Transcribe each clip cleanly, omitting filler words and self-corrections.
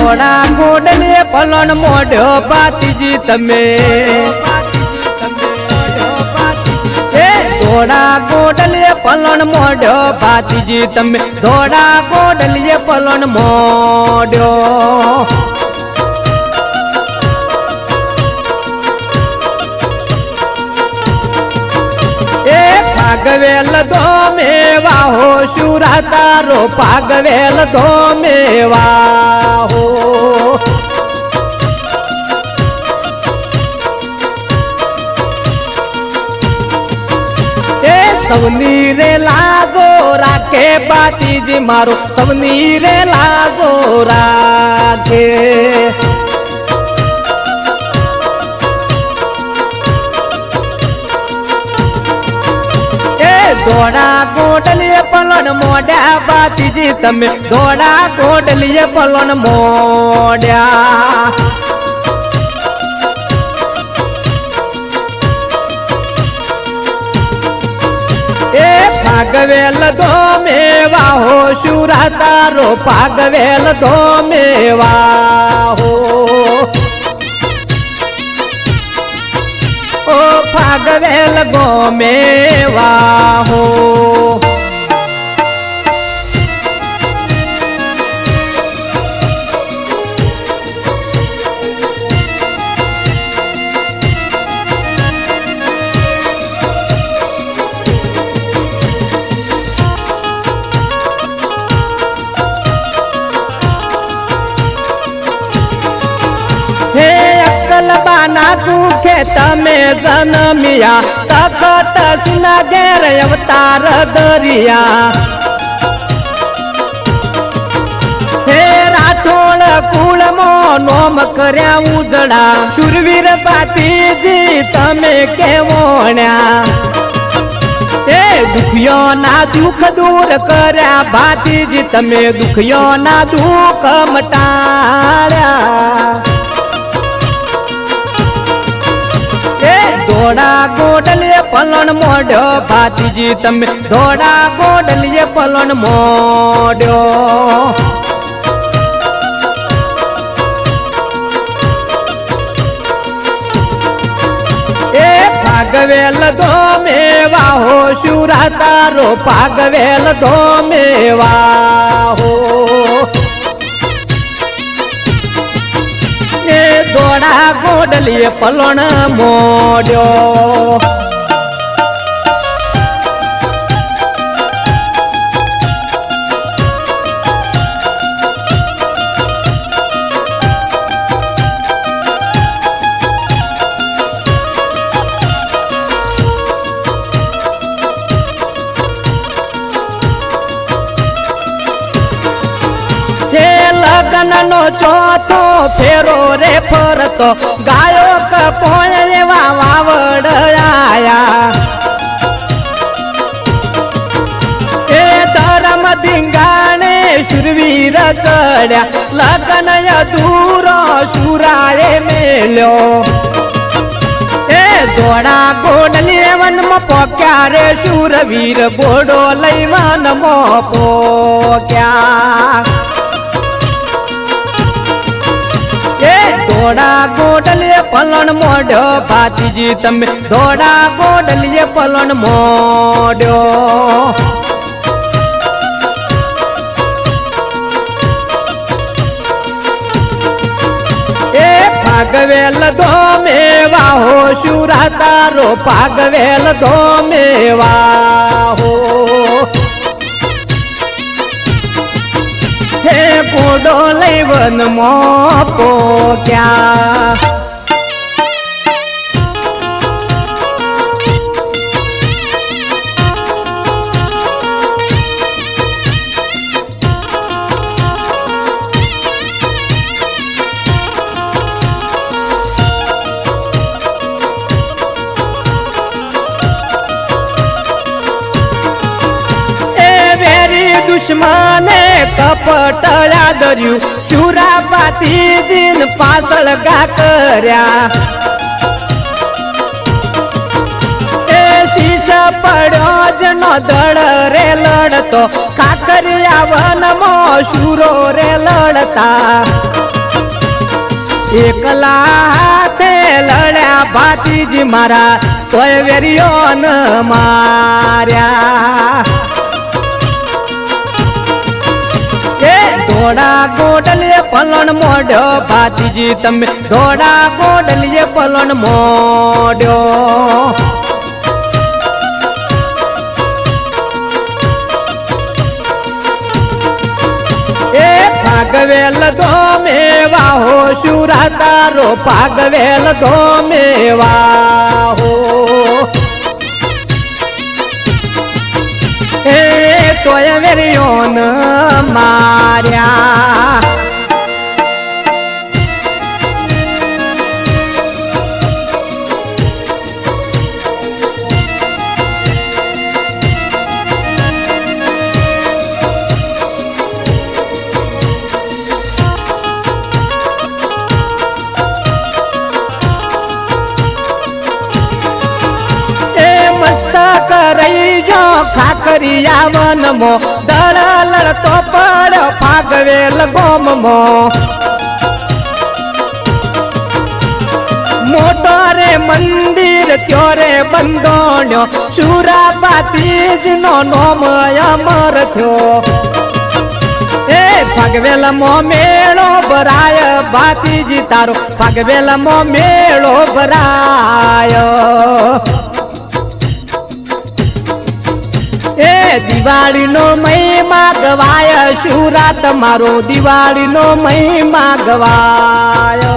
ધોળા ગોડલે પલણ મોઢો બાતીજી તમે ધોળા ગોડલે પલણ મોઢો બાતીજી તમે ધોળા ગોડલે પલણ મોઢ્યો પાગવેલ ધોમેવા હો શુરા તારો પાગવેલ ધોમેવા હો એ સવની રે લાગો રાખે બાતીજી મારો સવની રે લાગો રાખે ધોળા ગોડલીએ પલણ મોઢ્યા બાતીજી તમે ધોળા ગોડલીએ પલણ મોઢ્યા એ પાગવેલ ધોમેવા હો શુરા તારો પાગવેલ ધોમેવા હો ઓ પાગવેલ ગોમેવા હો બાના દુખે તમે જન્મિયા તખત સિના ઘેર અવતાર દરિયા હે રાઠોડ કુળમો નોમ કર્યા ઉજળા શુરવીર બાતીજી તમે કેવોણ્યા એ દુખિયો ના દુઃખ દૂર કર્યા બાતીજી તમે દુખિયો ના દુઃખ મટાડ્યા ધોળા ગોડલીએ પલણ મોઢ્યો બાતીજી તમે ધોળા ગોડલીએ પલણ મોઢ્યો એ પાગવેલ ધોમેવા હો શુરા તારો પાગવેલ ધોમેવા હો ધોળા ગોડલીએ પલણ મોઢ્યો લગ્નનો ચોથો ફેરો રે ફરતો ગાયો કપોળ એવા વાવડ આયા એ ધર્મ ધીંગાણે શુરવીર ચડ્યા લગ્ન અધૂરો શુરાએ મેલ્યો એ ધોળા ગોડલી વનમાં પોક્યા રે શુરવીર બોડો લઈ વનમાં પોક્યા ધોળા ગોડલીએ પલણ મોઢ્યો બાતીજી તમે ધોળા ગોડલીએ પલણ મોઢ્યો એ પાગવેલ ધોમેવા હો શુરા તારો પાગવેલ ધોમેવા હો હે ઘોડો લઈ વનમાં પોક્યા દુશ્મને કપટ યાદર્યું શુરા બાતીજીન પાછળ ગા કર્યા એ શીશ પડ્યો જનો દળ રે લડતો કાકરિયા વનમાં શુરો રે લડતા એકલા હાથે લડ્યા ભાતીજી મારા તોય વેરિયોન માર્યા એ ધોળા ગોડલીએ પલણ મોઢ્યો ભાતીજી તમે ધોળા ગોડલીએ પલણ મોઢ્યો એ ભાગવેલ ધોમે વાહો શુરા તારો ભાગવેલ ધોમે વાહો એ તોય વેરિયોન માર્યા ખાકરિયા વનમો દળ લડતો પડ ભાગવેલ ગોમમો મોટો રે મંદિર ત્યો રે બંધોણ્યો સુરાપાતીજ નો નોમ અમર થયો એ ભાગવેલ મો મેળો ભરાય ભાતીજી તારો ભાગવેલ મો મેળો ભરાય એ દિવાળીનો મહિમા ગવાય શુરા તમારો દિવાળીનો મહિમા ગવાય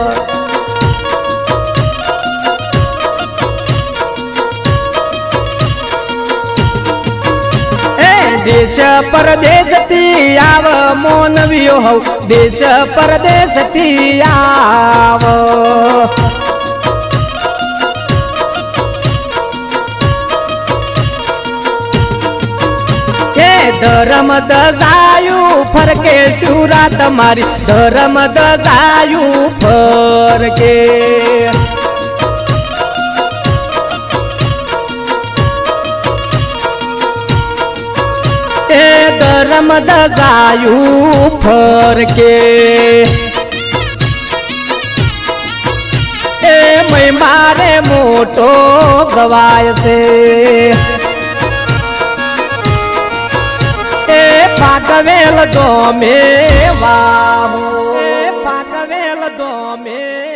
એ દેશ પરદેશથી આવ મોનવીઓ હવ દેશ પરદેશથી આવ ધર્મ દજાયું ફરકે શુરા તમારી ધર્મ દજાયું ફરકે એ ધર્મ દજાયું ફરકે એ મારે મોટો ગવાય છે ભાગવેલ દોમે વાવો ભાગવેલ દોમે